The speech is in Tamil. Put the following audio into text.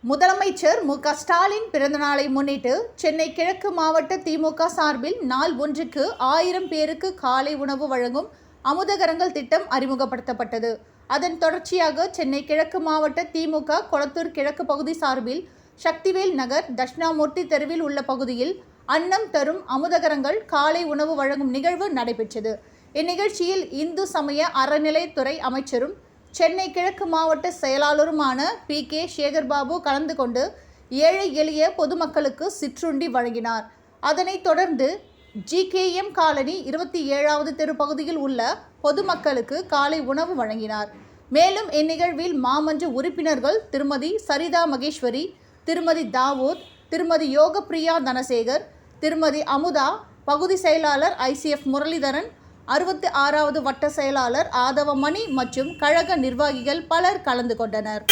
முதலமைச்சர் மு.க. ஸ்டாலின் பிறந்தநாளை முன்னிட்டு சென்னை கிழக்கு மாவட்ட திமுக சார்பில் நாள் ஒன்றுக்கு 1000 பேருக்கு காலை உணவு வழங்கும் அமுதகரங்கள் திட்டம் அறிமுகப்படுத்தப்பட்டது. அதன் தொடர்ச்சியாக சென்னை கிழக்கு மாவட்ட திமுக கொளத்தூர் கிழக்கு பகுதி சார்பில் சக்திவேல் நகர் தட்சிணாமூர்த்தி தெருவில் உள்ள பகுதியில் அன்னம் தரும் அமுதகரங்கள் காலை உணவு வழங்கும் நிகழ்வு நடைபெற்றது. இந்நிகழ்ச்சியில் இந்து சமய அறநிலையத்துறை அமைச்சரும் சென்னை கிழக்கு மாவட்ட செயலாளருமான பி.கே. சேகர்பாபு கலந்து கொண்டு ஏழை எளிய பொதுமக்களுக்கு சிற்றுண்டி வழங்கினார். அதனைத் தொடர்ந்து ஜி.கே.எம். காலனி 27வது தெரு பகுதியில் உள்ள பொதுமக்களுக்கு காலை உணவு வழங்கினார். மேலும் இந்நிகழ்வில் மாமன்ற உறுப்பினர்கள் திருமதி சரிதா மகேஸ்வரி, திருமதி தாவூத், திருமதி யோகப்பிரியா தனசேகர், திருமதி அமுதா, பகுதி செயலாளர் ஐசிஎஃப் முரளிதரன், 66வது வட்ட செயலாளர் ஆதவமணி மற்றும் கழக நிர்வாகிகள் பலர் கலந்து கொண்டனர்.